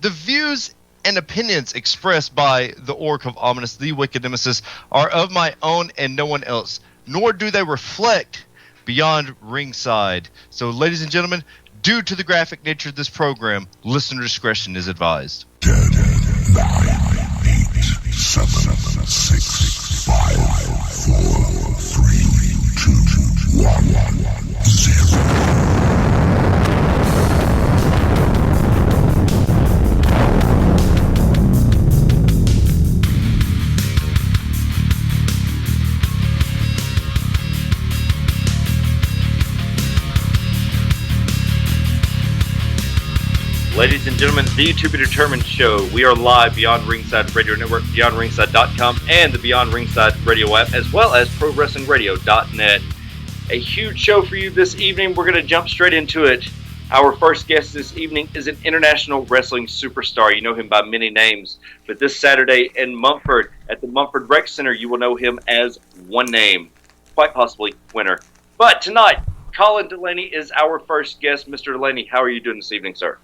The views and opinions expressed by the Orc of Ominous, the Wicked Nemesis, are of my own and no one else, nor do they reflect Beyond Ringside. So, ladies and gentlemen, due to the graphic nature of this program, listener discretion is advised. 10, 9, 8, 7, 6, 5, 4, 3, 2, 1, 0. Ladies and gentlemen, the To Be Determined show. We are live Beyond Ringside Radio Network, BeyondRingside.com, and the Beyond Ringside Radio app, as well as ProWrestlingRadio.net. A huge show for you this evening. We're going to jump straight into it. Our first guest this evening is an international wrestling superstar. You know him by many names, but this Saturday in Mumford at the Mumford Rec Center, you will know him as one name, quite possibly Winner. But tonight, Colin Delaney is our first guest. Mr. Delaney, how are you doing this evening, sir?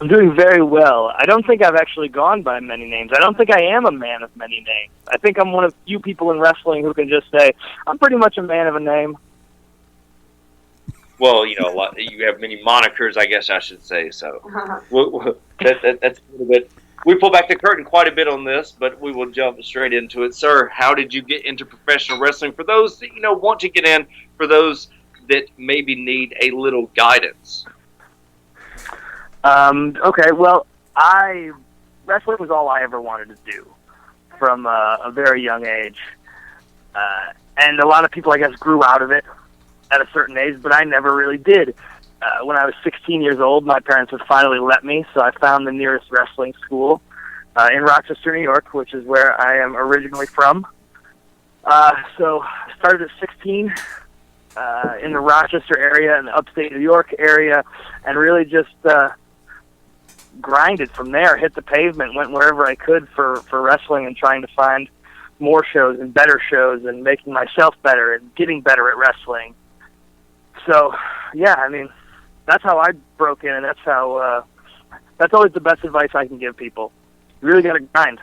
I'm doing very well. I don't think I've actually gone by many names. I don't think I am a man of many names. I think I'm one of few people in wrestling who can just say, I'm pretty much a man of a name. Well, you know, you have many monikers, I guess I should say. So that's a little bit. We pull back the curtain quite a bit on this, but we will jump straight into it. Sir, how did you get into professional wrestling? For those that, want to get in, for those that maybe need a little guidance. Okay, well, wrestling was all I ever wanted to do from a very young age. And a lot of people, I guess, grew out of it at a certain age, but I never really did. When I was 16 years old, my parents would finally let me, so I found the nearest wrestling school in Rochester, New York, which is where I am originally from. So I started at 16 in the Rochester area and the upstate New York area, and really just grinded from there, hit the pavement, went wherever I could for wrestling and trying to find more shows and better shows and making myself better and getting better at wrestling. So, yeah, I mean, that's how I broke in, and that's always the best advice I can give people. You really got to grind.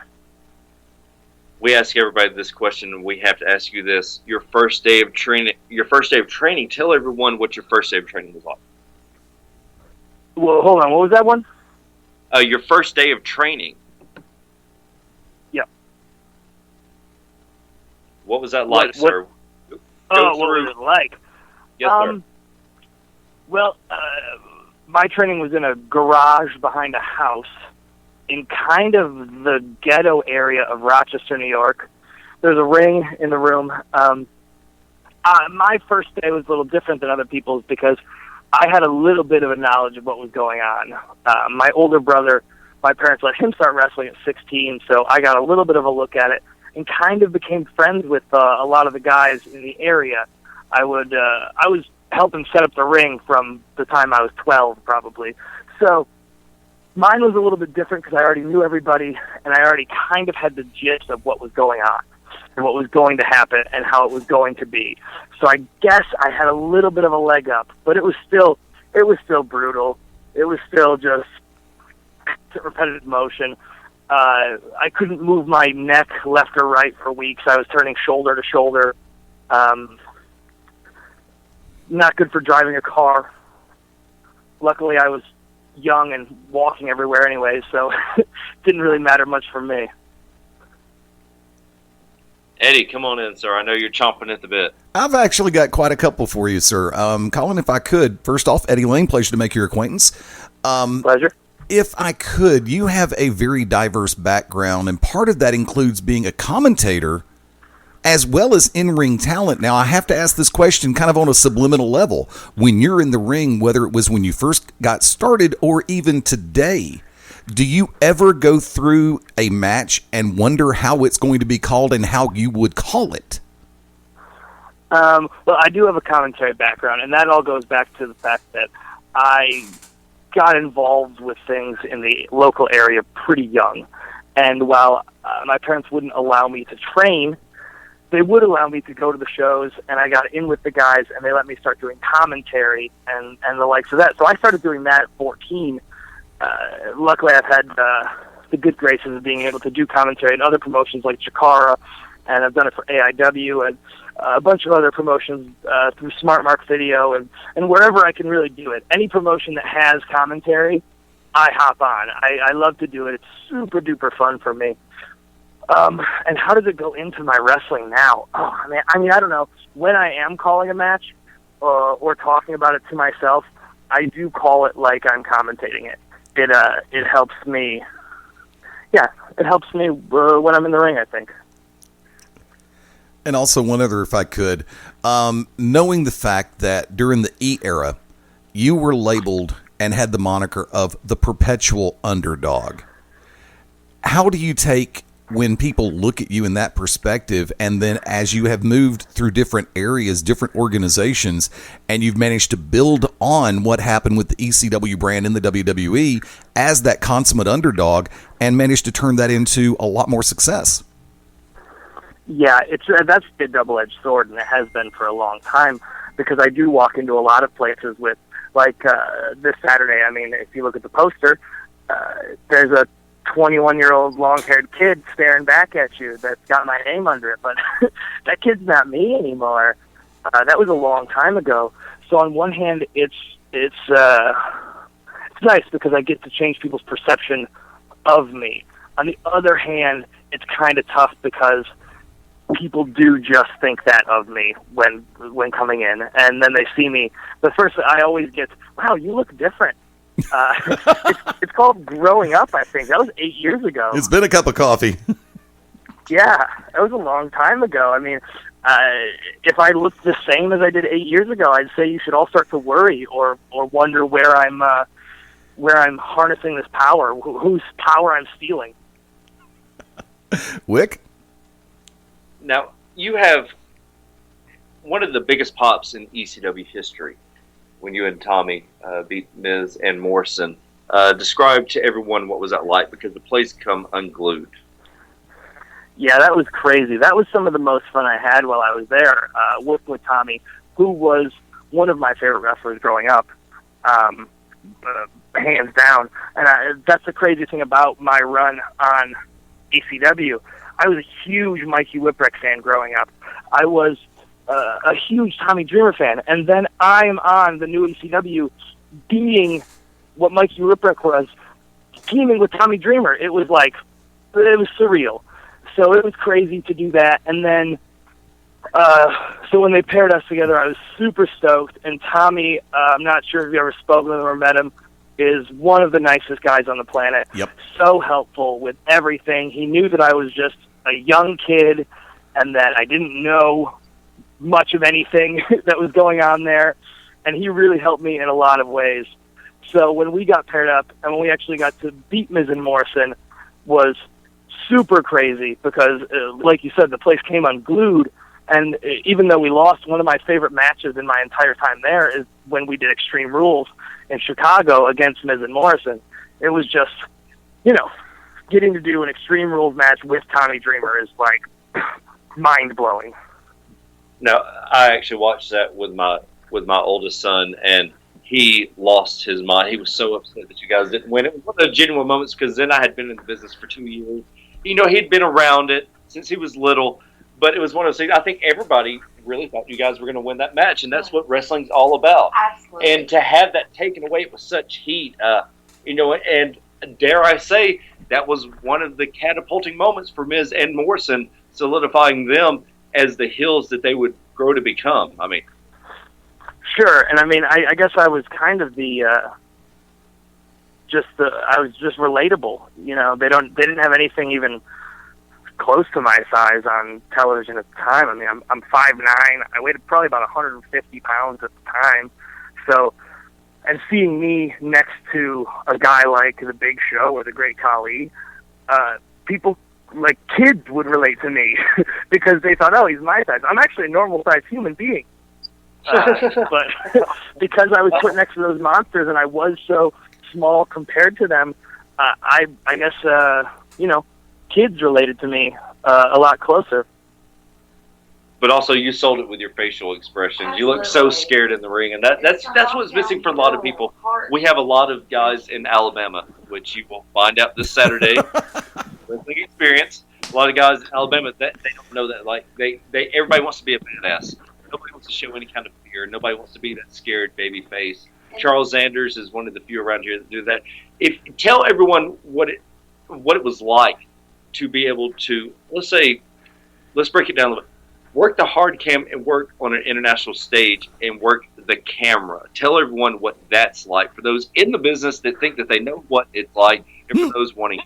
We ask everybody this question, and we have to ask you this. Your first day of training, tell everyone what your first day of training was like. Well, hold on, what was that one? Your first day of training. Yep. What was that like, sir? What was it like? Yes, sir. Well, my training was in a garage behind a house in kind of the ghetto area of Rochester, New York. There's a ring in the room. My first day was a little different than other people's because I had a little bit of a knowledge of what was going on. My older brother, my parents let him start wrestling at 16, so I got a little bit of a look at it and kind of became friends with a lot of the guys in the area. I was helping set up the ring from the time I was 12, probably. So mine was a little bit different because I already knew everybody, and I already kind of had the gist of what was going on and what was going to happen and how it was going to be. So I guess I had a little bit of a leg up, but it was still brutal. It was still just repetitive motion. I couldn't move my neck left or right for weeks. I was turning shoulder to shoulder. Not good for driving a car. Luckily, I was young and walking everywhere anyway, so it didn't really matter much for me. Eddie, come on in, sir. I know you're chomping at the bit. I've actually got quite a couple for you, sir. Colin, if I could, first off, Eddie Layne, pleasure to make your acquaintance. Pleasure. If I could, you have a very diverse background, and part of that includes being a commentator as well as in-ring talent. Now, I have to ask this question kind of on a subliminal level. When you're in the ring, whether it was when you first got started or even today, do you ever go through a match and wonder how it's going to be called and how you would call it? Well, I do have a commentary background, and that all goes back to the fact that I got involved with things in the local area pretty young. And while my parents wouldn't allow me to train, they would allow me to go to the shows, and I got in with the guys, and they let me start doing commentary and the likes of that. So I started doing that at 14, luckily I've had the good graces of being able to do commentary in other promotions like Chikara, and I've done it for AIW and a bunch of other promotions through Smart Mark Video and wherever I can really do it. Any promotion that has commentary, I hop on. I love to do it. It's super duper fun for me. And how does it go into my wrestling now? Oh, I mean, I don't know. When I am calling a match or talking about it to myself, I do call it like I'm commentating it. It helps me. Yeah, it helps me when I'm in the ring, I think. And also one other, if I could, knowing the fact that during the E era, you were labeled and had the moniker of the perpetual underdog. How do you take when people look at you in that perspective, and then as you have moved through different areas, different organizations, and you've managed to build on what happened with the ECW brand in the WWE as that consummate underdog and managed to turn that into a lot more success? Yeah, that's a double-edged sword, and it has been for a long time, because I do walk into a lot of places with, like this Saturday, I mean, if you look at the poster, there's a 21-year-old long-haired kid staring back at you that's got my name under it, but that kid's not me anymore. That was a long time ago. So on one hand, it's nice because I get to change people's perception of me. On the other hand, it's kind of tough because people do just think that of me when coming in, and then they see me. The first I always get, wow, you look different. It's called growing up, I think. That was 8 years ago. It's been a cup of coffee. Yeah, that was a long time ago. I mean, if I looked the same as I did 8 years ago, I'd say you should all start to worry or wonder where I'm harnessing this power, whose power I'm stealing. Wick? Now, you have one of the biggest pops in ECW history when you and Tommy beat Miz and Morrison. Describe to everyone what was that like, because the place come unglued. Yeah, that was crazy. That was some of the most fun I had while I was there, working with Tommy, who was one of my favorite wrestlers growing up, hands down. And that's the crazy thing about my run on ECW. I was a huge Mikey Whipwreck fan growing up. I was a huge Tommy Dreamer fan, and then I'm on the new ECW being what Mikey Whipwreck was, teaming with Tommy Dreamer. It was surreal. So it was crazy to do that, and then so when they paired us together, I was super stoked, and Tommy, I'm not sure if you ever spoke with him or met him, is one of the nicest guys on the planet. Yep. So helpful with everything. He knew that I was just a young kid and that I didn't know much of anything that was going on there, and he really helped me in a lot of ways. So when we got paired up and when we actually got to beat Miz and Morrison was super crazy because, like you said, the place came unglued, and even though we lost, one of my favorite matches in my entire time there is when we did Extreme Rules in Chicago against Miz and Morrison. It was just, getting to do an Extreme Rules match with Tommy Dreamer is like mind-blowing. Now, I actually watched that with my oldest son, and he lost his mind. He was so upset that you guys didn't win. It was one of the genuine moments because then I had been in the business for 2 years. He'd been around it since he was little, but it was one of those things. I think everybody really thought you guys were going to win that match, and that's what wrestling's all about. Absolutely. And to have that taken away with such heat, and dare I say, that was one of the catapulting moments for Miz and Morrison, solidifying them as the heels that they would grow to become. I mean, sure, and I guess I was kind of I was just relatable. They didn't have anything even close to my size on television at the time. I mean, I'm 5'9". I weighed probably about 150 pounds at the time. So, and seeing me next to a guy like the Big Show or the Great Khali, people like kids would relate to me because they thought, oh, he's my size. I'm actually a normal-sized human being. But because I was put next to those monsters and I was so small compared to them, I guess, kids related to me a lot closer. but also you sold it with your facial expressions. You look so scared in the ring, and that's what's missing for a lot of people. We have a lot of guys in Alabama, which you will find out this Saturday. Wrestling experience. A lot of guys in Alabama that they don't know that. Like they everybody wants to be a badass. Nobody wants to show any kind of fear. Nobody wants to be that scared baby face. Charles Zanders is one of the few around here that do that. Tell everyone what it was like to be able to, let's break it down a little bit. Work the hard cam and work on an international stage and work the camera. Tell everyone what that's like for those in the business that think that they know what it's like, and for those wanting.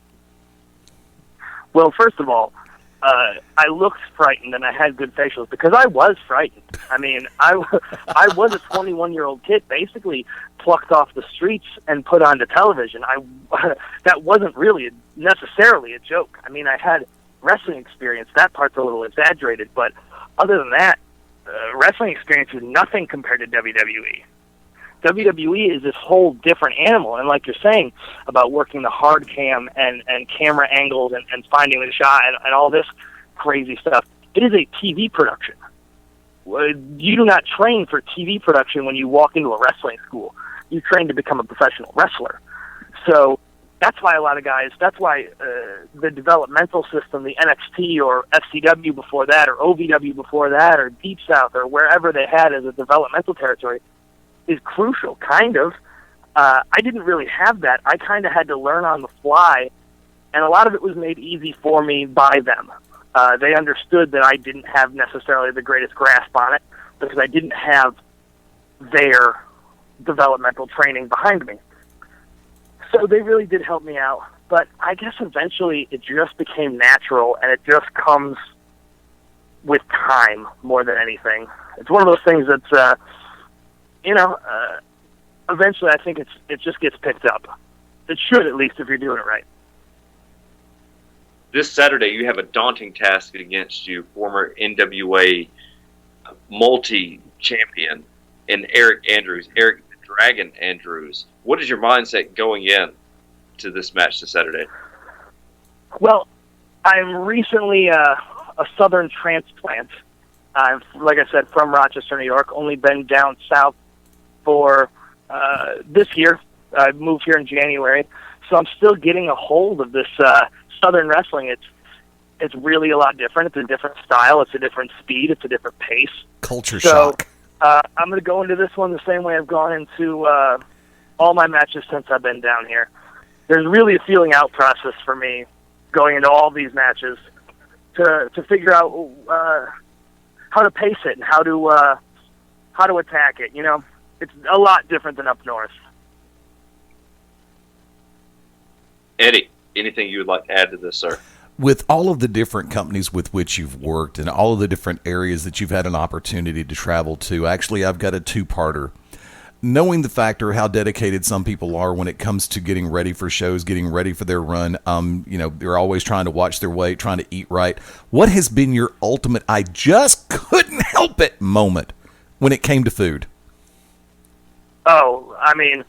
Well, first of all, I looked frightened and I had good facials because I was frightened. I mean, I was a 21-year-old kid basically plucked off the streets and put onto television. That wasn't really necessarily a joke. I mean, I had wrestling experience. That part's a little exaggerated, but other than that, wrestling experience is nothing compared to WWE. WWE is this whole different animal, and like you're saying about working the hard cam and camera angles and finding the shot and all this crazy stuff, it is a TV production. You do not train for TV production when you walk into a wrestling school. You train to become a professional wrestler. So that's why a lot of guys, that's why the developmental system, the NXT or FCW before that, or OVW before that, or Deep South, or wherever they had as a developmental territory, is crucial, kind of. I didn't really have that. I kind of had to learn on the fly, and a lot of it was made easy for me by them. They understood that I didn't have necessarily the greatest grasp on it because I didn't have their developmental training behind me. So they really did help me out. But I guess eventually it just became natural, and it just comes with time more than anything. It's one of those things that's, eventually I think it just gets picked up. It should, at least, if you're doing it right. This Saturday, you have a daunting task against you, former NWA multi-champion, and Eric the Dragon Andrews. What is your mindset going in to this match this Saturday? Well, I'm recently a Southern transplant. I'm, like I said, from Rochester, New York. Only been down south for this year. I moved here in January, so I'm still getting a hold of this Southern wrestling. It's really a lot different. It's a different style. It's a different speed. It's a different pace. Culture shock. I'm going to go into this one the same way I've gone into all my matches since I've been down here. There's really a feeling out process for me going into all these matches to figure out how to pace it and how to attack it. You know, it's a lot different than up north. Eddie, anything you would like to add to this, sir? With all of the different companies with which you've worked and all of the different areas that you've had an opportunity to travel to, actually, I've got a two-parter. Knowing the factor how dedicated some people are when it comes to getting ready for shows, getting ready for their run, they're always trying to watch their weight, trying to eat right. What has been your ultimate I just couldn't help it moment when it came to food? Oh, I mean,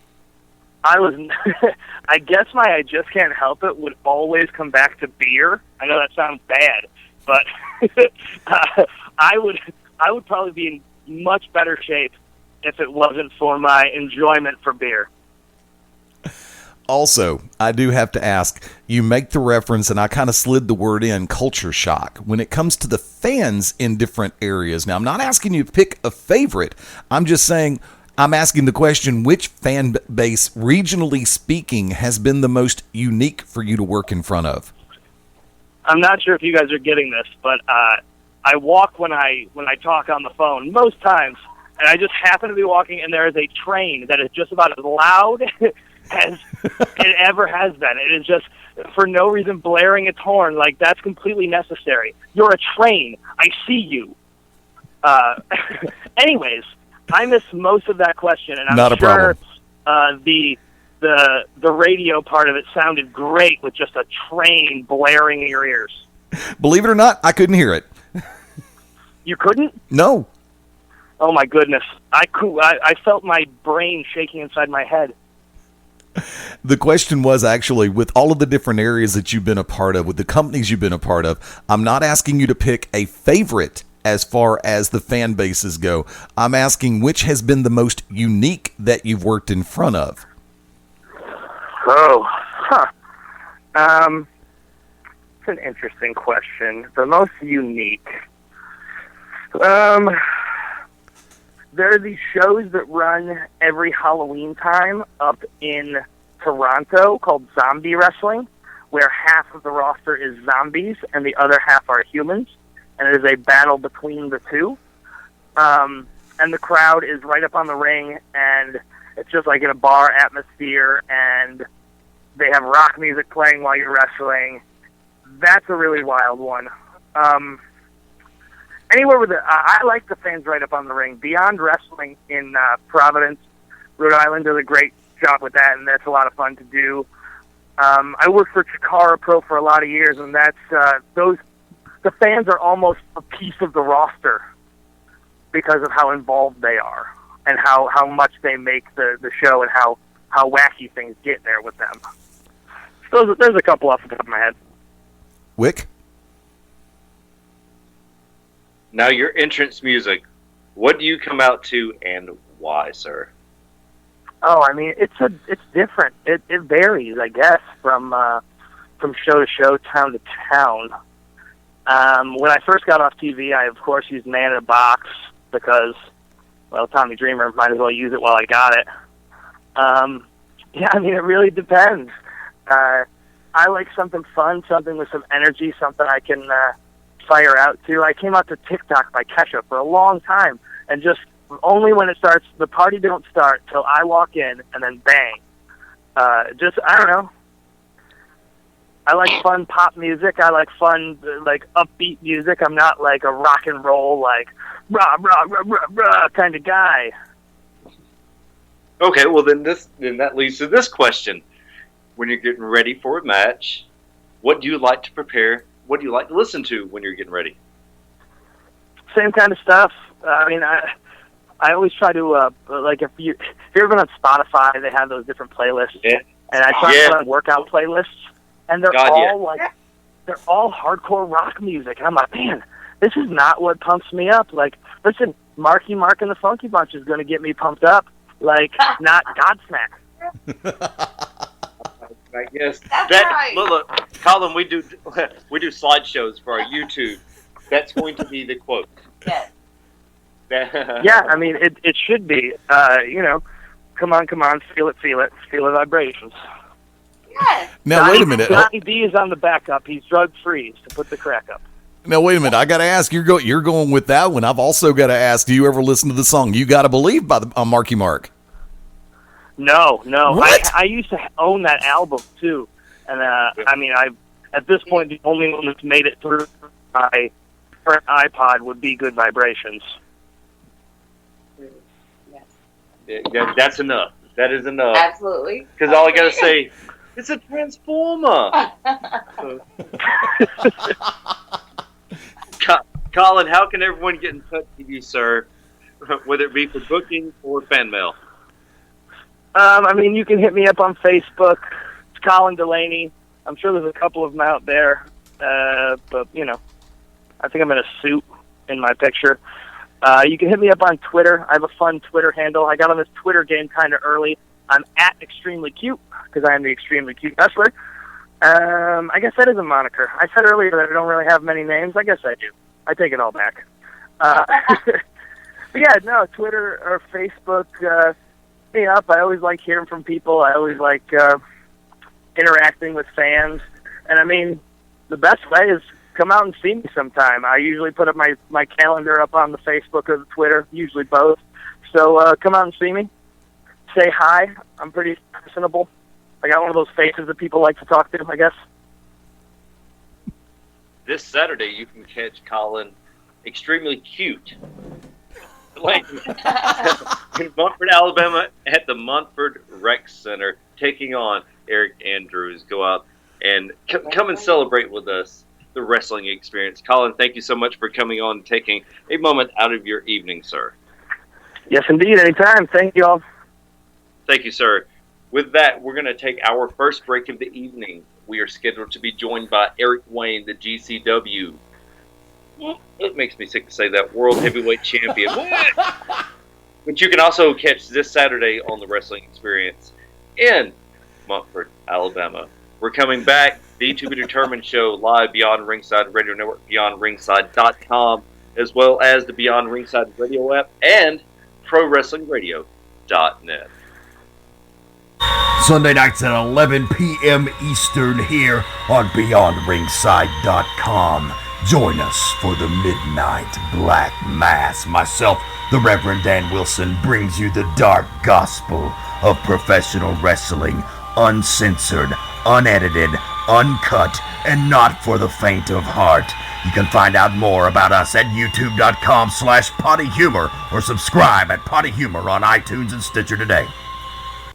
I guess my I just can't help it would always come back to beer. I know that sounds bad, but I would probably be in much better shape if it wasn't for my enjoyment for beer. Also, I do have to ask, you make the reference, and I kind of slid the word in, culture shock. When it comes to the fans in different areas, now I'm not asking you to pick a favorite. I'm just saying, I'm asking the question, which fan base, regionally speaking, has been the most unique for you to work in front of? I'm not sure if you guys are getting this, but I walk when I talk on the phone most times, and I just happen to be walking, and there is a train that is just about as loud as it ever has been. It is just, for no reason, blaring its horn. Like, that's completely necessary. You're a train. I see you. Anyways, I missed most of that question, and I'm Not a sure problem. The radio part of it sounded great with just a train blaring in your ears. Believe it or not, I couldn't hear it. You couldn't? No. Oh my goodness! I felt my brain shaking inside my head. The question was actually, with all of the different areas that you've been a part of, with the companies you've been a part of, I'm not asking you to pick a favorite as far as the fan bases go. I'm asking which has been the most unique that you've worked in front of. It's an interesting question. The most unique. There are these shows that run every Halloween time up in Toronto called Zombie Wrestling, where half of the roster is zombies and the other half are humans, and it is a battle between the two. And the crowd is right up on the ring, and it's just like in a bar atmosphere, and they have rock music playing while you're wrestling. That's a really wild one. Anywhere with I like the fans right up on the ring. Beyond Wrestling in Providence, Rhode Island does a great job with that, and that's a lot of fun to do. I worked for Chikara Pro for a lot of years, and that's the fans are almost a piece of the roster because of how involved they are and how much they make the show and how wacky things get there with them. So there's a couple off the top of my head. Wick? Now, your entrance music, what do you come out to and why, sir? Oh, I mean, it's different. It varies, I guess, from show to show, town to town. When I first got off TV, I, of course, used Man in a Box because, well, Tommy Dreamer, might as well use it while I got it. Yeah, I mean, it really depends. I like something fun, something with some energy, something I can fire out to. I came out to TikTok by Kesha for a long time, and just only when it starts, the party don't start till I walk in, and then bang. I don't know. I like fun pop music. I like fun, like, upbeat music. I'm not like a rock and roll, like, rah, rah, rah, rah, rah kind of guy. Okay, well, then that leads to this question. When you're getting ready for a match, what do you like to prepare? What do you like to listen to when you're getting ready? Same kind of stuff. I mean, I always try to, like, if you've ever been on Spotify, they have those different playlists. Yeah. And I try to put on workout playlists, and they're they're all hardcore rock music. And I'm like, man, this is not what pumps me up. Like, listen, Marky Mark and the Funky Bunch is going to get me pumped up, like, not Godsmack. I guess that's that. Right. Look, Colin, we do slideshows for our YouTube. That's going to be the quote. Yes. Yeah, I mean, it should be. Come on, feel the vibrations. Yes. Now, wait a minute. Johnny D is on the backup. He's drug-free to put the crack up. Now, wait a minute. I got to ask, you're going with that one. I've also got to ask, do you ever listen to the song You Gotta Believe by Marky Mark? No. What? I used to own that album, too. And, I mean, at this point, the only one that's made it through my current iPod would be Good Vibrations. Yeah, that's enough. That is enough. Absolutely. Because all I got to say, it's a transformer. Colin, how can everyone get in touch with you, sir? Whether it be for booking or fan mail. I mean, you can hit me up on Facebook. It's Colin Delaney. I'm sure there's a couple of them out there. But, I think I'm in a suit in my picture. You can hit me up on Twitter. I have a fun Twitter handle. I got on this Twitter game kind of early. I'm at Extremely Cute because I am the Extremely Cute Wrestler. I guess that is a moniker. I said earlier that I don't really have many names. I guess I do. I take it all back. But yeah, no, Twitter or Facebook, hit me up. I always like hearing from people. I always like interacting with fans. And I mean, the best way is come out and see me sometime. I usually put up my calendar up on the Facebook or the Twitter, usually both. So come out and see me. Say hi. I'm pretty personable. I got one of those faces that people like to talk to, I guess. This Saturday, you can catch Colin Extremely Cute in Munford, Alabama at the Munford Rec Center, taking on Eric Andrews. Go out and come and celebrate with us the wrestling experience. Colin, thank you so much for coming on and taking a moment out of your evening, sir. Yes, indeed. Anytime. Thank you all. Thank you, sir. With that, we're going to take our first break of the evening. We are scheduled to be joined by Eric Wayne, the GCW. It makes me sick to say that. World Heavyweight Champion. What? But you can also catch this Saturday on the Wrestling Experience in Montford, Alabama. We're coming back. The To Be Determined show live Beyond Ringside Radio Network, beyondringside.com, as well as the Beyond Ringside Radio app and ProWrestlingRadio.net. Sunday nights at 11 p.m. Eastern here on BeyondRingside.com. Join us for the Midnight Black Mass. Myself, the Reverend Dan Wilson, brings you the dark gospel of professional wrestling, uncensored, unedited, uncut, and not for the faint of heart. You can find out more about us at youtube.com/pottyhumor or subscribe at Potty Humor on iTunes and Stitcher today.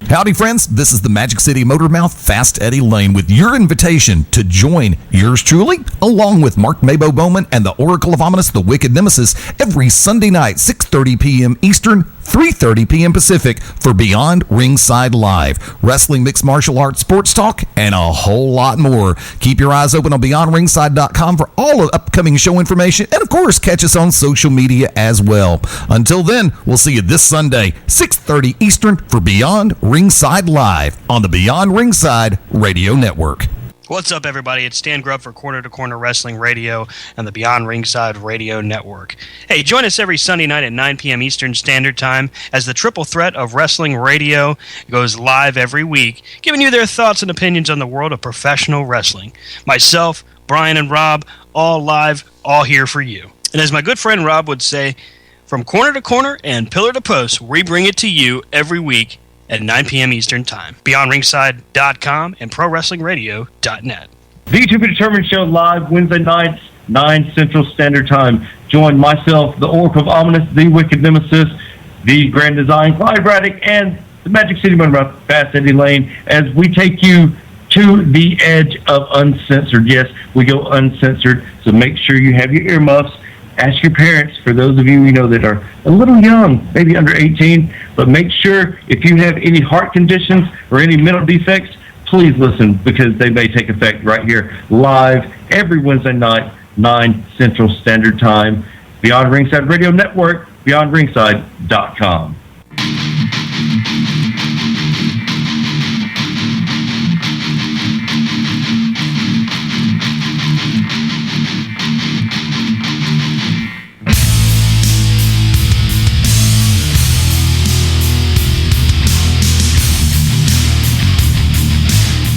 Howdy, friends. This is the Magic City Motormouth, Fast Eddie Layne, with your invitation to join yours truly, along with Mark Mabo Bowman and the Oracle of Ominous, the Wicked Nemesis, every Sunday night, 6:30 p.m. Eastern, 3:30 p.m. Pacific, for Beyond Ringside Live. Wrestling, mixed martial arts, sports talk, and a whole lot more. Keep your eyes open on BeyondRingside.com for all of upcoming show information, and of course, catch us on social media as well. Until then, we'll see you this Sunday, 6:30 Eastern, for Beyond Ringside Live on the Beyond Ringside Radio Network. What's up, everybody? It's Stan Grubb for Corner to Corner Wrestling Radio and the Beyond Ringside Radio Network. Hey, join us every Sunday night at 9 p.m. Eastern Standard Time as the triple threat of wrestling radio goes live every week, giving you their thoughts and opinions on the world of professional wrestling. Myself, Brian, and Rob, all live, all here for you. And as my good friend Rob would say, from corner to corner and pillar to post, we bring it to you every week at 9 p.m. Eastern Time. BeyondRingside.com and ProWrestlingRadio.net. The To Be Determined show live Wednesday nights, 9 Central Standard Time. Join myself, the Oracle of Ominous, the Wicked Nemesis, the Grand Design, Clyde Braddock, and the Magic City Motormouth, Fast Eddie Layne, as we take you to the edge of uncensored. Yes, we go uncensored, so make sure you have your earmuffs. Ask your parents, for those of you that are a little young, maybe under 18, but make sure if you have any heart conditions or any mental defects, please listen, because they may take effect right here live every Wednesday night, 9 Central Standard Time. Beyond Ringside Radio Network, beyondringside.com.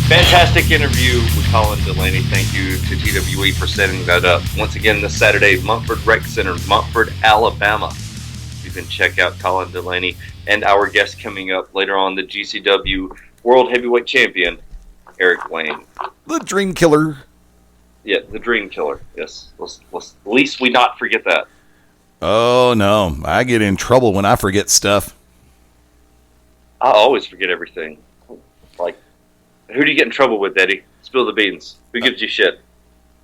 Fantastic interview with Colin Delaney. Thank you to TWE for setting that up. Once again, this Saturday, Montford Rec Center, Montford, Alabama. You can check out Colin Delaney and our guest coming up later on, the GCW World Heavyweight Champion, Eric Layne. The Dream Killer. Yeah, the Dream Killer. Yes. Let's at least we not forget that. Oh, no. I get in trouble when I forget stuff. I always forget everything. Like, who do you get in trouble with, Eddie? Spill the beans. Who gives you shit?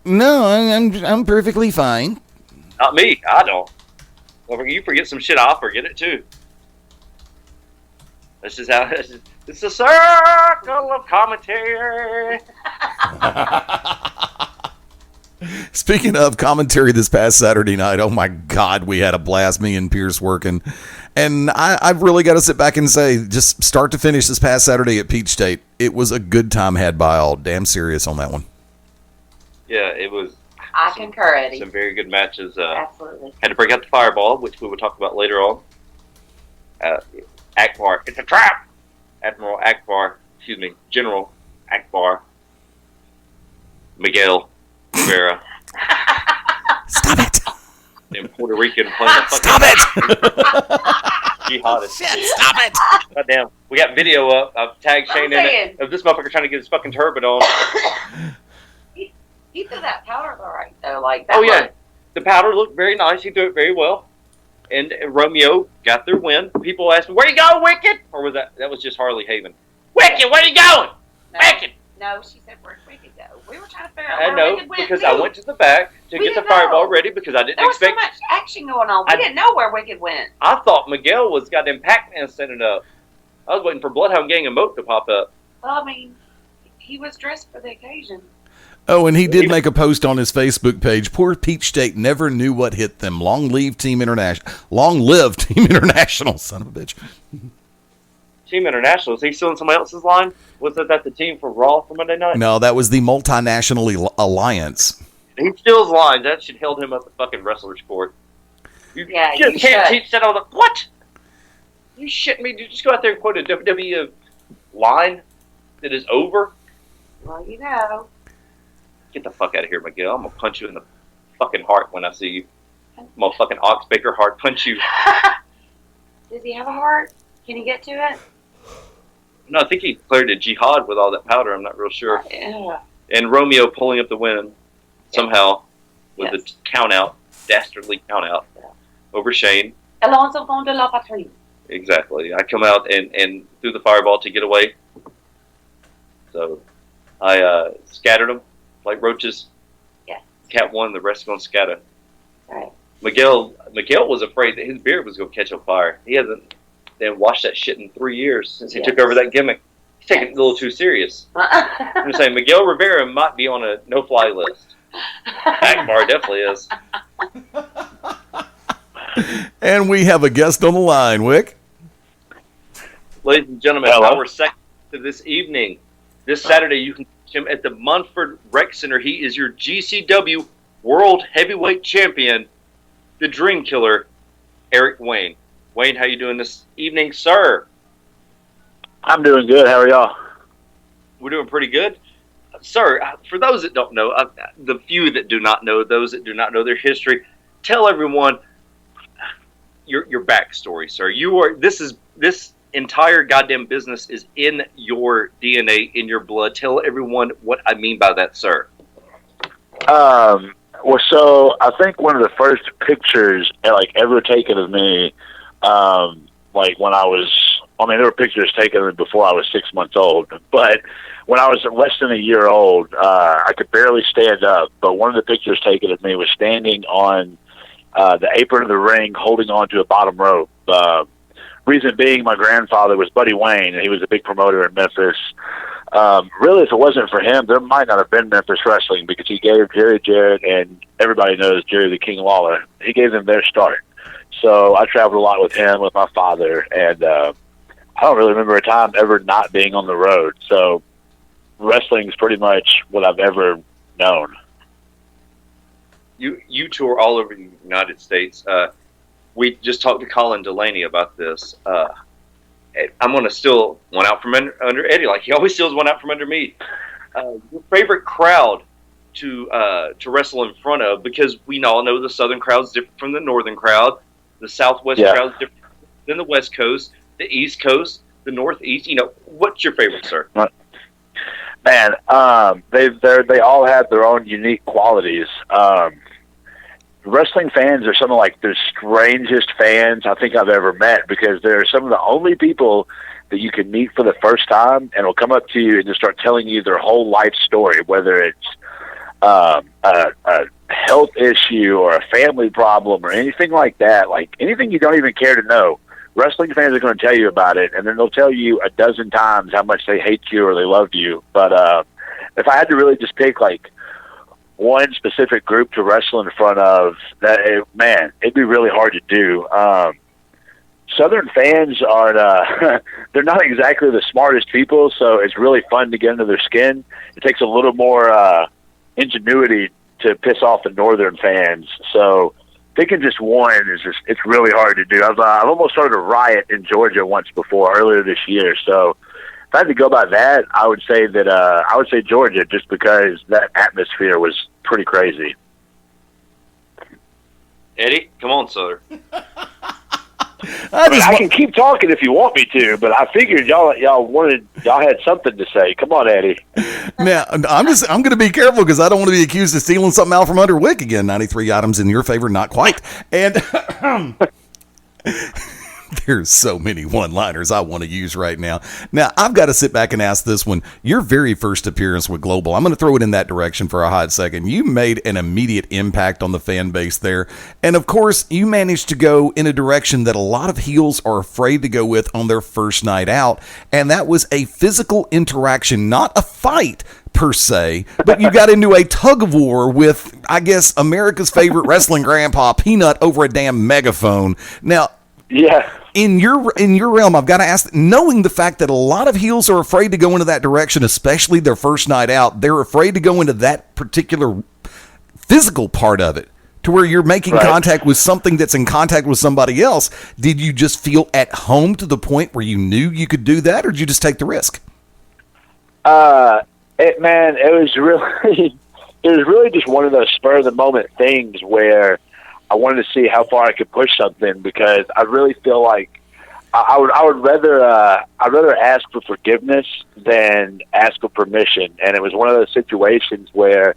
No, I'm perfectly fine. Not me. I don't. Well, you forget some shit, I'll forget it too. This is how. It's a circle of commentary. Speaking of commentary, this past Saturday night, oh my God, we had a blast, me and Pierce working. And I've really got to sit back and say, just start to finish this past Saturday at Peach State, it was a good time had by all. Damn serious on that one. Yeah, it was. I concur, Eddie. Some very good matches. Absolutely. Had to break out the fireball, which we will talk about later on. Akbar, it's a trap! General Akbar. Miguel Rivera. Stop it! In Puerto Rican playing the fucking... Stop it! Jihadist. Shit, stop it! Goddamn. We got video up. I've tagged Shane in it of this motherfucker trying to get his fucking turban on. He threw that powder all right, though. Like, that Yeah. The powder looked very nice. He threw it very well. And Romeo got their win. People asked me, where you going, Wicked? Or was that was just Harley Haven. Wicked, where you going? Wicked! No, she said, where'd Wicked go? We were trying to figure out I where know, Wicked went, because too. I went to the back to We get the didn't fireball know. ready because I didn't There was expect... so much action going on. We didn't know where Wicked went. I thought Miguel was goddamn Pac-Man setting up. I was waiting for Bloodhound Gang and Moat to pop up. Well, I mean, he was dressed for the occasion. Oh, and he did make a post on his Facebook page. Poor Peach State never knew what hit them. Long live Team International. Long live Team International, son of a bitch. Team International, is he still in somebody else's line? Was that the team for Raw for Monday night? No, that was the Multinational Alliance. He steals lines. That should held him up the fucking wrestler's court. You can't teach that on the... What? You shitting me? You just go out there and quote a WWE line that is over? Well, you know. Get the fuck out of here, Miguel. I'm going to punch you in the fucking heart when I see you. I'm going to fucking Ox Baker heart punch you. Does he have a heart? Can he get to it? No, I think he declared a jihad with all that powder. I'm not real sure. Yeah. And Romeo pulling up the win somehow with a count out, dastardly count out over Shane. Alonso de la Patrie. Exactly. I come out and threw the fireball to get away. So I scattered them like roaches. Yeah. Cat won, the rest going to scatter. Right. Miguel was afraid that his beard was going to catch on fire. He hasn't washed that shit in 3 years since he took over that gimmick. He's taking it a little too serious. I'm just saying, Miguel Rivera might be on a no-fly list. Akbar definitely is. And we have a guest on the line, Wick. Ladies and gentlemen, Hello. our second to this evening. This Saturday, you can catch him at the Munford Rec Center. He is your GCW World Heavyweight Champion, the Dream Killer, Eric Wayne. Wayne, how you doing this evening, sir? I'm doing good. How are y'all? We're doing pretty good. Sir, for those that don't know, the few that do not know, those that do not know their history, tell everyone your backstory, sir. This entire goddamn business is in your DNA, in your blood. Tell everyone what I mean by that, sir. Well, so I think one of the first pictures ever taken of me, when I was, there were pictures taken of me before I was 6 months old, but when I was less than a year old, I could barely stand up, but one of the pictures taken of me was standing on the apron of the ring, holding on to a bottom rope. Reason being, my grandfather was Buddy Wayne, and he was a big promoter in Memphis. Really, if it wasn't for him, there might not have been Memphis wrestling, because he gave Jerry Jarrett, and everybody knows Jerry the King Lawler, he gave them their start. So I traveled a lot with him, with my father, and I don't really remember a time ever not being on the road. So wrestling is pretty much what I've ever known. You tour all over the United States. We just talked to Colin Delaney about this. I'm going to steal one out from under Eddie, like he always steals one out from under me. Your favorite crowd to wrestle in front of, because we all know the Southern crowd's different from the Northern crowd. The Southwest crowd's different than the West Coast, the East Coast, the Northeast. What's your favorite, sir? Man, they all have their own unique qualities. Wrestling fans are some of the strangest fans I think I've ever met, because they're some of the only people that you can meet for the first time and will come up to you and just start telling you their whole life story, whether it's a health issue or a family problem or anything like that, anything you don't even care to know. Wrestling fans are going to tell you about it, and then they'll tell you a dozen times how much they hate you or they love you. But if I had to really just pick one specific group to wrestle in front of, it'd be really hard to do. Southern fans are they're not exactly the smartest people, so it's really fun to get under their skin. It takes a little more ingenuity to piss off the Northern fans. So picking just one it's really hard to do. I've almost started a riot in Georgia once before, earlier this year. So if I had to go by that, I would say Georgia, just because that atmosphere was pretty crazy. Eddie, come on, sir. I can keep talking if you want me to, but I figured y'all had something to say. Come on, Eddie. Now, I'm going to be careful, because I don't want to be accused of stealing something out from under Wick again. 93 items in your favor, not quite. And there's so many one-liners I want to use right now. Now, I've got to sit back and ask this one. Your very first appearance with Global, I'm going to throw it in that direction for a hot second. You made an immediate impact on the fan base there. And, of course, you managed to go in a direction that a lot of heels are afraid to go with on their first night out. And that was a physical interaction, not a fight, per se, but you got into a tug of war with, I guess, America's favorite wrestling grandpa, Peanut, over a damn megaphone. Now, Yeah. in your realm, I've got to ask, knowing the fact that a lot of heels are afraid to go into that direction, especially their first night out, they're afraid to go into that particular physical part of it, to where you're making contact with something that's in contact with somebody else. Did you just feel at home to the point where you knew you could do that, or did you just take the risk? It was really just one of those spur of the moment things where I wanted to see how far I could push something, because I really feel like I would rather ask for forgiveness than ask for permission. And it was one of those situations where,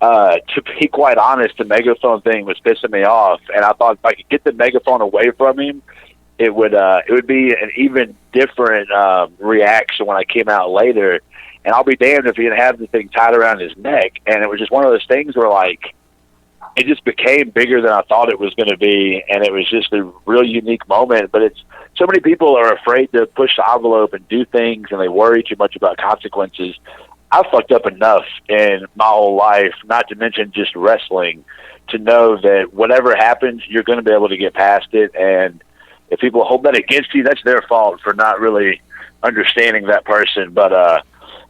to be quite honest, the megaphone thing was pissing me off, and I thought if I could get the megaphone away from him, it would be an even different reaction when I came out later. And I'll be damned if he didn't have the thing tied around his neck. And it was just one of those things where, like, it just became bigger than I thought it was going to be, and it was just a real unique moment. But it's so many people are afraid to push the envelope and do things, and they worry too much about consequences. I've fucked up enough in my whole life, not to mention just wrestling, to know that whatever happens, you're going to be able to get past it. And if people hold that against you, that's their fault for not really understanding that person. But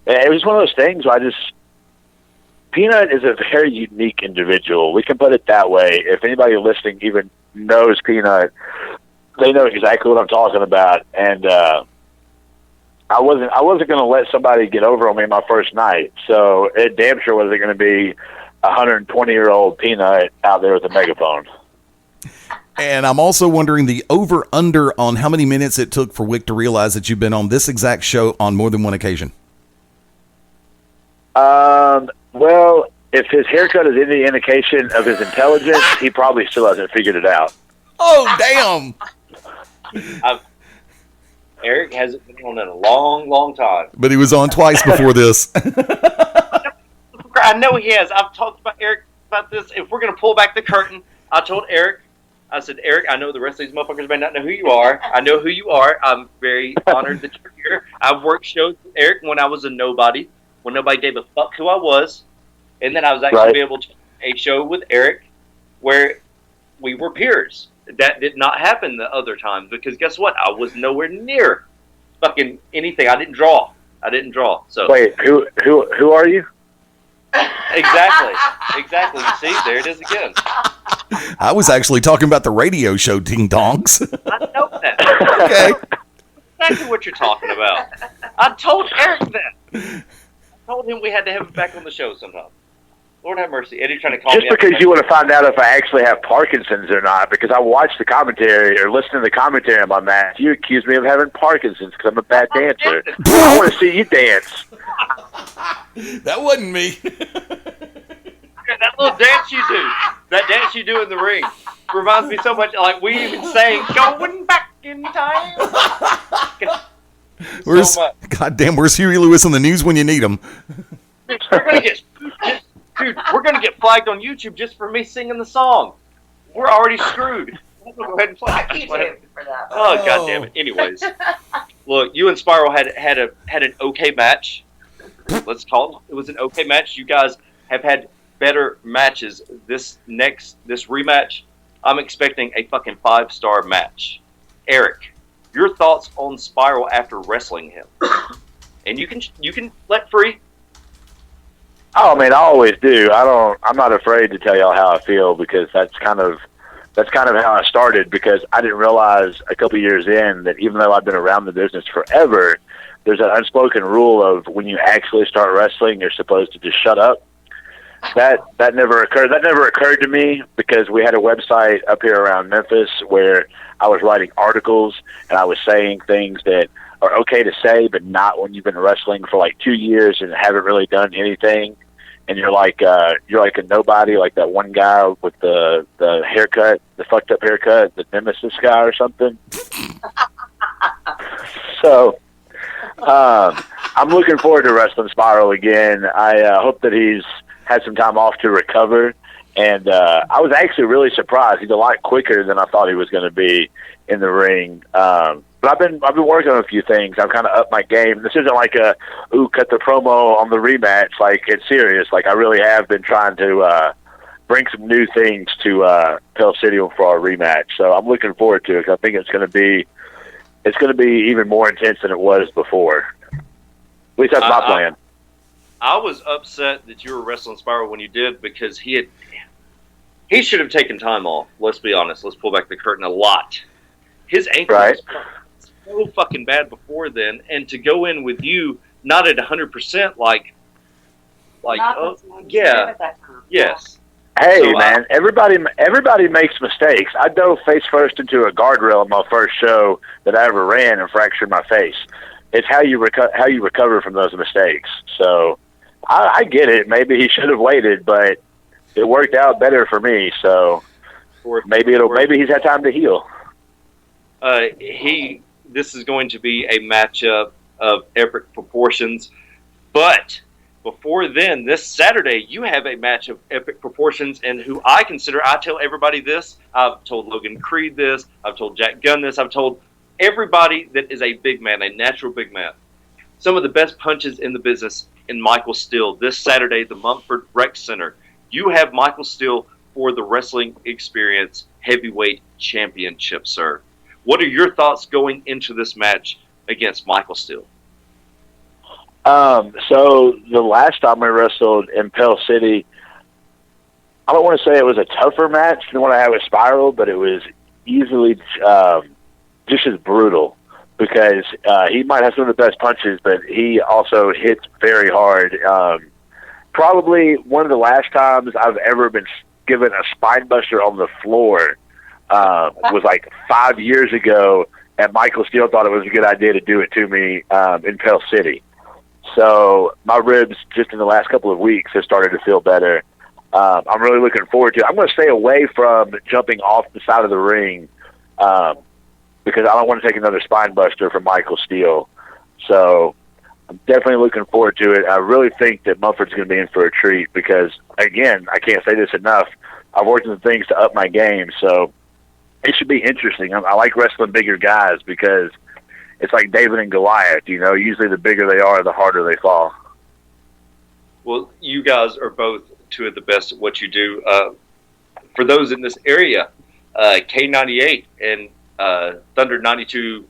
it was one of those things where Peanut is a very unique individual. We can put it that way. If anybody listening even knows Peanut, they know exactly what I'm talking about. And I wasn't going to let somebody get over on me my first night. So it damn sure wasn't going to be a 120-year-old Peanut out there with a megaphone. And I'm also wondering the over-under on how many minutes it took for Wick to realize that you've been on this exact show on more than one occasion. Well, if his haircut is any indication of his intelligence, he probably still hasn't figured it out. Oh, damn! Eric hasn't been on in a long, long time. But he was on twice before this. I know he has. I've talked about Eric about this. If we're going to pull back the curtain, I told Eric, I said, Eric, I know the rest of these motherfuckers may not know who you are. I know who you are. I'm very honored that you're here. I've worked shows with Eric when I was a nobody, when nobody gave a fuck who I was. And then I was actually able to do a show with Eric where we were peers. That did not happen the other times, because guess what? I was nowhere near fucking anything. I didn't draw. So wait, who are you? Exactly. See, there it is again. I was actually talking about the radio show Ding Dongs. I know that. Okay. Exactly what you're talking about. I told Eric that. I told him we had to have him back on the show sometime. Lord have mercy. Eddie's trying to call me. Just because you want to find out if I actually have Parkinson's or not, because I watched the commentary or listened to the commentary on my match. You accused me of having Parkinson's because I'm a bad dancer. I want to see you dance. That wasn't me. That little dance you do in the ring, reminds me so much. Like we even sang "Going Back in Time." Where's Huey Lewis on the news when you need him? We're gonna get flagged on YouTube just for me singing the song. We're already screwed. Go ahead and flag for that. Oh, god damn it. Anyways, look, you and Spiral had an okay match. Let's call it. It was an okay match. You guys have had better matches. This rematch, I'm expecting a fucking 5-star match. Eric, your thoughts on Spiral after wrestling him? And you can let free. Oh, man, I always do. I'm not afraid to tell y'all how I feel, because that's kind of how I started, because I didn't realize a couple years in that even though I've been around the business forever, there's an unspoken rule of when you actually start wrestling, you're supposed to just shut up. That never occurred. That never occurred to me, because we had a website up here around Memphis where I was writing articles and I was saying things that are okay to say, but not when you've been wrestling for like 2 years and haven't really done anything. And you're like a nobody, like that one guy with the haircut, the fucked up haircut, the Nemesis guy or something. So, I'm looking forward to wrestling Spiral again. I hope that he's had some time off to recover. And I was actually really surprised. He's a lot quicker than I thought he was going to be in the ring. But I've been working on a few things. I've kind of upped my game. This isn't like cut the promo on the rematch. Like, it's serious. Like, I really have been trying to bring some new things to Pell City for our rematch. So I'm looking forward to it. 'Cause I think it's going to be even more intense than it was before. At least that's my plan. I was upset that you were wrestling Spiral when you did, because he should have taken time off. Let's be honest. Let's pull back the curtain a lot. His ankle was so fucking bad before then, and to go in with you not at 100%, yes. Hey, So, man, everybody makes mistakes. I dove face first into a guardrail in my first show that I ever ran and fractured my face. It's how you recover from those mistakes. So I get it. Maybe he should have waited, but it worked out better for me. So maybe he's had time to heal. This is going to be a matchup of epic proportions, but before then, this Saturday, you have a match of epic proportions, and who I tell everybody this, I've told Logan Creed this, I've told Jack Gunn this, I've told everybody that is a big man, a natural big man. Some of the best punches in the business in Michael Steele this Saturday, the Mumford Rec Center. You have Michael Steele for the Wrestling Experience Heavyweight Championship, sir. What are your thoughts going into this match against Michael Steele? So the last time we wrestled in Pell City, I don't want to say it was a tougher match than what I had with Spiral, but it was easily just as brutal, because he might have some of the best punches, but he also hits very hard. Probably one of the last times I've ever been given a spine buster on the floor was like 5 years ago, and Michael Steele thought it was a good idea to do it to me in Pell City. So my ribs, just in the last couple of weeks, have started to feel better. I'm really looking forward to it. I'm going to stay away from jumping off the side of the ring because I don't want to take another spine buster from Michael Steele. So I'm definitely looking forward to it. I really think that Mumford's going to be in for a treat because, again, I can't say this enough, I've worked on things to up my game. So it should be interesting. I like wrestling bigger guys because it's like David and Goliath, you know. Usually the bigger they are, the harder they fall. Well, you guys are both two of the best at what you do. For those in this area, K98 and Thunder 92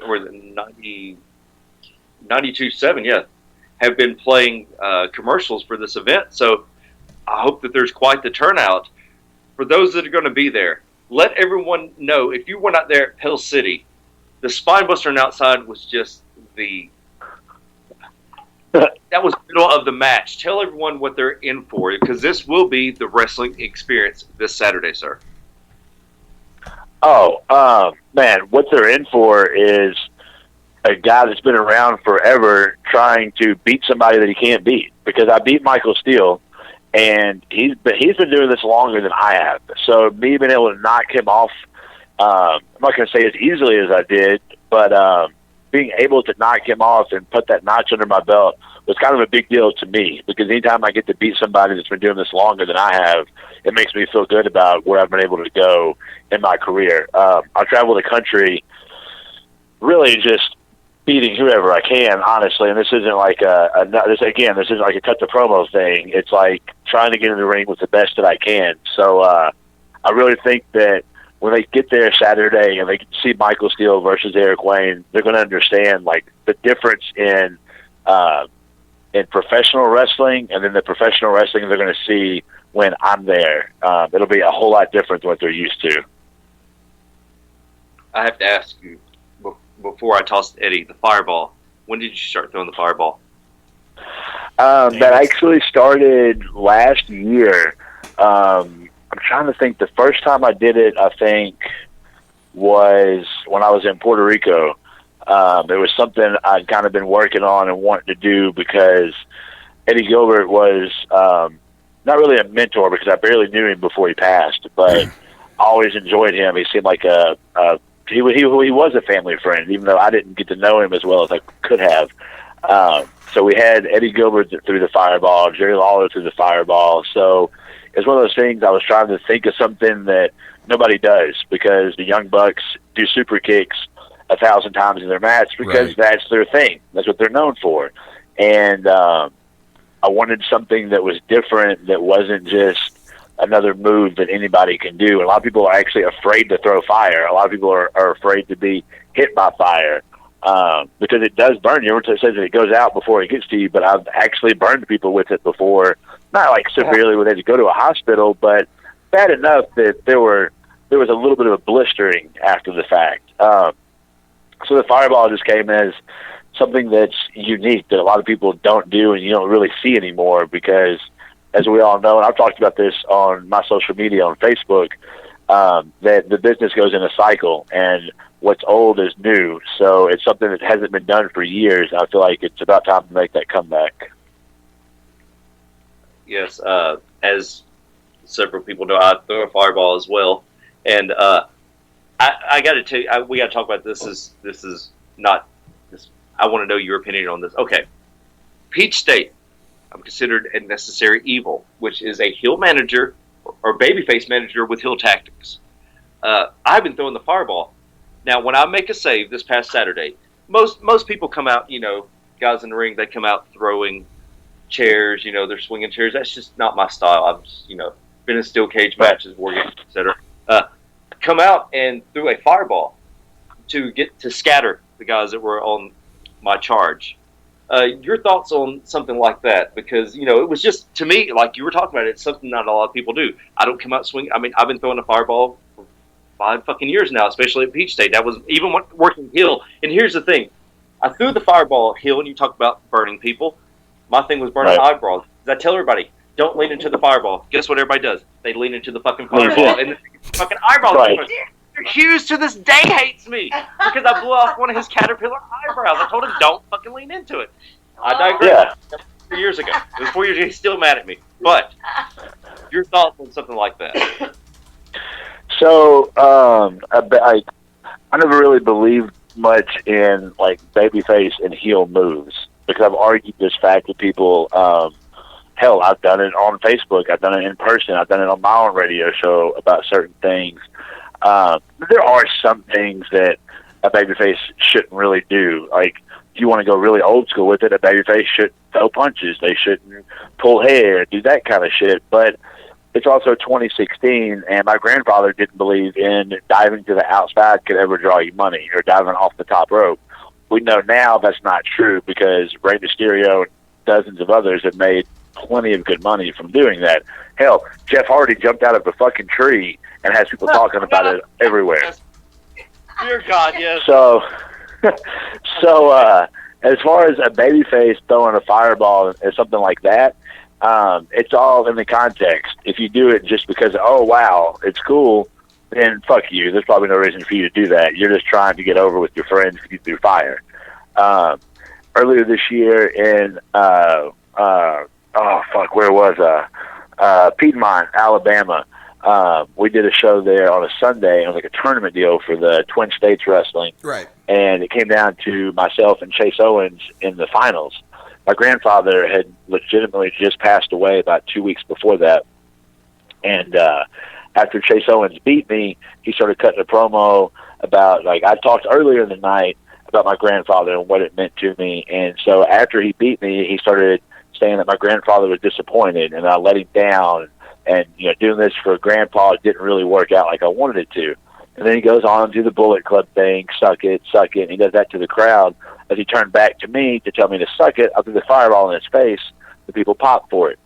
or 92.7, yeah, have been playing commercials for this event. So I hope that there's quite the turnout. For those that are going to be there, let everyone know, if you were not there at Pell City, the spine buster on outside was just that was the middle of the match. Tell everyone what they're in for, because this will be the Wrestling Experience this Saturday, sir. Oh, man, what they're in for is a guy that's been around forever trying to beat somebody that he can't beat. Because I beat Michael Steele, and he's been doing this longer than I have. So me being able to knock him off, I'm not going to say as easily as I did, but being able to knock him off and put that notch under my belt was kind of a big deal to me, because anytime I get to beat somebody that's been doing this longer than I have, it makes me feel good about where I've been able to go in my career. I travel the country really just beating whoever I can, honestly, and this isn't like this isn't like a cut the promo thing. It's like trying to get in the ring with the best that I can. So I really think that when they get there Saturday and they can see Michael Steele versus Eric Wayne, they're going to understand like the difference in professional wrestling, and then the professional wrestling they're going to see when I'm there. It'll be a whole lot different than what they're used to. I have to ask you, before I tossed Eddie, the fireball, when did you start throwing the fireball? That actually started last year. I'm trying to think. The first time I did it, I think, was when I was in Puerto Rico. It was something I'd kind of been working on and wanting to do because Eddie Gilbert was not really a mentor, because I barely knew him before he passed, but I always enjoyed him. He seemed like he was a family friend, even though I didn't get to know him as well as I could have. So we had Eddie Gilbert that threw the fireball, Jerry Lawler threw the fireball. So it's one of those things I was trying to think of something that nobody does, because the Young Bucks do super kicks. 1,000 times in their match because that's their thing. That's what they're known for. And I wanted something that was different, that wasn't just another move that anybody can do. And a lot of people are actually afraid to throw fire. A lot of people are afraid to be hit by fire because it does burn you. Everyone says that it goes out before it gets to you, but I've actually burned people with it before. Not like severely where they had to go to a hospital, but bad enough that there was a little bit of a blistering after the fact. So the fireball just came as something that's unique that a lot of people don't do and you don't really see anymore because, as we all know, and I've talked about this on my social media on Facebook, that the business goes in a cycle and what's old is new. So it's something that hasn't been done for years. I feel like it's about time to make that comeback. Yes, as several people know, I throw a fireball as well. And I got to tell you, we got to talk about this. This is not this. I want to know your opinion on this. Okay, Peach State, I'm considered a necessary evil, which is a heel manager or babyface manager with heel tactics. I've been throwing the fireball. Now, when I make a save this past Saturday, most people come out, guys in the ring, they come out throwing chairs, they're swinging chairs. That's just not my style. I've just, been in steel cage matches, war games, etc. Come out and threw a fireball to scatter the guys that were on my charge. Your thoughts on something like that? Because, it was just, to me, like you were talking about, it's something not a lot of people do. I don't come out swinging. I mean, I've been throwing a fireball for 5 fucking years now, especially at Peach State. That was even working heel. And here's the thing. I threw the fireball heel, and you talk about burning people. My thing was burning eyebrows. I tell everybody, don't lean into the fireball. Guess what everybody does? They lean into the fucking fireball, and the fucking eyebrows. Right. Hughes to this day hates me because I blew off one of his caterpillar eyebrows. I told him, don't fucking lean into it. I digress. Yeah. 4 years ago. It was 4 years ago. He's still mad at me. But your thoughts on something like that? So I never really believed much in like babyface and heel moves because I've argued this fact with people. Hell, I've done it on Facebook. I've done it in person. I've done it on my own radio show about certain things. There are some things that a babyface shouldn't really do. Like, if you want to go really old school with it, a babyface shouldn't throw punches. They shouldn't pull hair, do that kind of shit. But it's also 2016, and my grandfather didn't believe in diving to the outside could ever draw you money or diving off the top rope. We know now that's not true because Rey Mysterio and dozens of others have made plenty of good money from doing that. Hell, Jeff Hardy jumped out of a fucking tree and has people talking about it everywhere. Dear God, yes. So as far as a babyface throwing a fireball and something like that, it's all in the context. If you do it just because, oh, wow, it's cool, then fuck you. There's probably no reason for you to do that. You're just trying to get over with your friends because you threw fire. Earlier this year in, where was Piedmont, Alabama, we did a show there on a Sunday. It was like a tournament deal for the Twin States Wrestling. Right. And it came down to myself and Chase Owens in the finals. My grandfather had legitimately just passed away about 2 weeks before that. And after Chase Owens beat me, he started cutting a promo about, like, I talked earlier in the night about my grandfather and what it meant to me. And so after he beat me, he started saying that my grandfather was disappointed and I let him down. And, doing this for Grandpa didn't really work out like I wanted it to. And then he goes on to do the Bullet Club thing, suck it, and he does that to the crowd. As he turned back to me to tell me to suck it, I threw the fireball in his face. The people popped for it.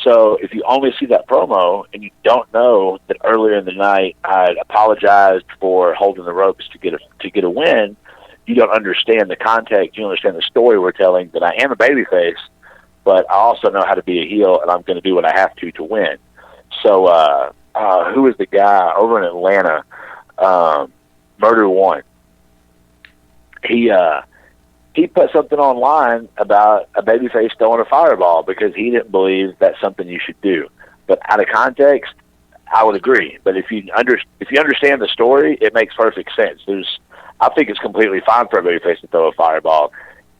So if you only see that promo and you don't know that earlier in the night I apologized for holding the ropes to get a win, you don't understand the context. You don't understand the story we're telling, that I am a babyface, but I also know how to be a heel, and I'm going to do what I have to win. So who is the guy over in Atlanta, Murder One? He put something online about a babyface throwing a fireball because he didn't believe that's something you should do. But out of context, I would agree. But if you understand the story, it makes perfect sense. I think it's completely fine for a babyface to throw a fireball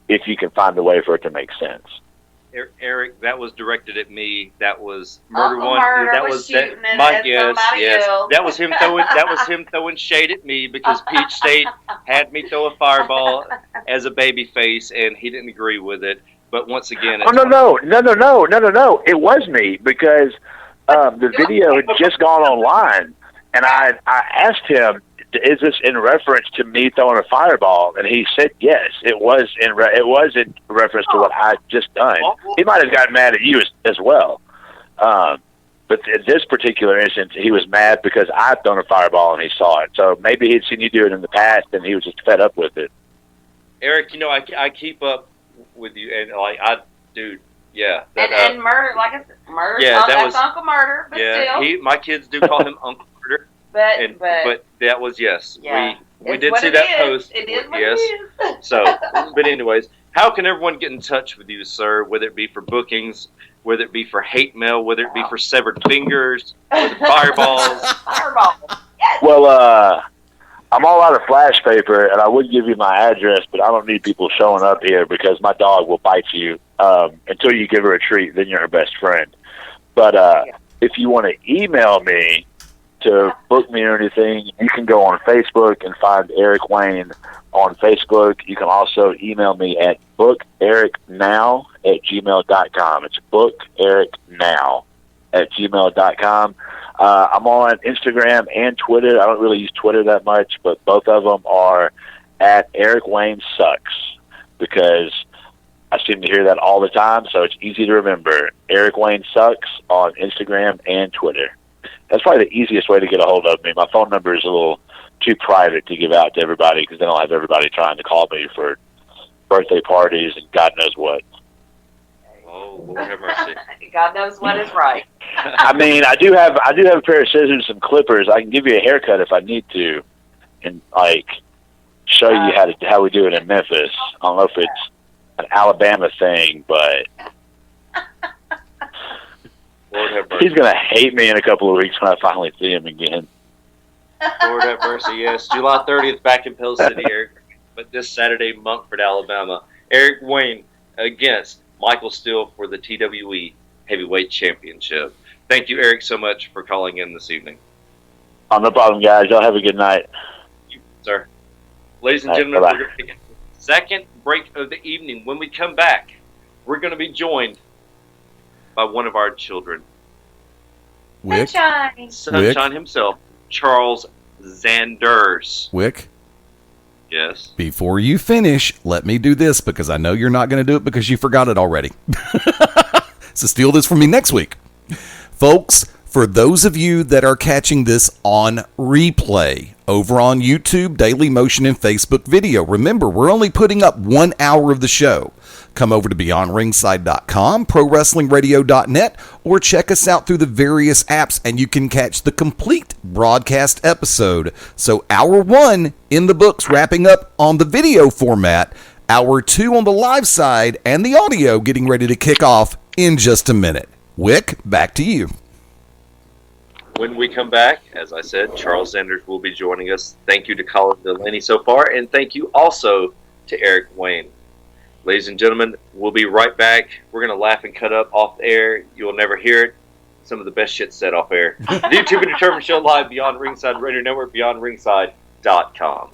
if you can find a way for it to make sense. Eric, that was directed at me. That was murder Uncle one. Murder That was was shooting that. it My at yes, somebody yes. else. That was him throwing. That was him throwing shade at me because Peach State had me throw a fireball as a baby face, and he didn't agree with it. But once again, Oh, no. It was me because the video had just gone online, and I asked him, "Is this in reference to me throwing a fireball?" And he said, "Yes, it was in reference to what I'd just done." He might have gotten mad at you as well, but in this particular instance, he was mad because I'd thrown a fireball and he saw it. So maybe he'd seen you do it in the past, and he was just fed up with it. Eric, I keep up with you, and dude, yeah. And murder, like I said, murder. Yeah, that's Uncle Murder, but still. My kids do call him Uncle Murder. But that was yes. Yeah, we did see that post. It is what yes. it is. So, but anyways, how can everyone get in touch with you, sir? Whether it be for bookings, whether it be for hate mail, whether it be for severed fingers, with fireballs. Fireball. Yes. Well, I'm all out of flash paper, and I would give you my address, but I don't need people showing up here because my dog will bite you until you give her a treat. Then you're her best friend. But if you want to email me to book me or anything, you can go on Facebook and find Eric Layne on Facebook. You can also email me at bookericnow@gmail.com. It's bookericnow@gmail.com. I'm on Instagram and Twitter. I don't really use Twitter that much, but both of them are at Eric Wayne Sucks because I seem to hear that all the time, so it's easy to remember. Eric Wayne Sucks on Instagram and Twitter. That's probably the easiest way to get a hold of me. My phone number is a little too private to give out to everybody because then I'll have everybody trying to call me for birthday parties and God knows what. Oh, Lord have mercy. God knows what is right. I mean, I do have a pair of scissors and some clippers. I can give you a haircut if I need to, and show you how we do it in Memphis. I don't know if it's an Alabama thing, but Lord have mercy. He's gonna hate me in a couple of weeks when I finally see him again. Lord have mercy. Yes, July 30th back in Pell City, Eric. But this Saturday, Montford, Alabama, Eric Wayne against Michael Steele for the TWE Heavyweight Championship. Thank you, Eric, so much for calling in this evening. Oh, no problem, guys. Y'all have a good night. Thank you, sir. Ladies and gentlemen, we're going to take a second break of the evening. When we come back, we're going to be joined by one of our children. Wick? Sunshine himself, Charles Zanders. Wick? Yes. Before you finish, let me do this because I know you're not going to do it because you forgot it already. So steal this from me next week. Folks, for those of you that are catching this on replay over on YouTube, Daily Motion, and Facebook video, remember, we're only putting up 1 hour of the show. Come over to BeyondRingside.com, ProWrestlingRadio.net, or check us out through the various apps, and you can catch the complete broadcast episode. So Hour 1 in the books, wrapping up on the video format. Hour 2 on the live side, and the audio getting ready to kick off in just a minute. Wick, back to you. When we come back, as I said, Charles Zanders will be joining us. Thank you to Colin Delaney so far, and thank you also to Eric Wayne. Ladies and gentlemen, we'll be right back. We're going to laugh and cut up off the air. You'll never hear it. Some of the best shit said off air. The YouTube and Determined Show live, Beyond Ringside Radio Network, BeyondRingside.com.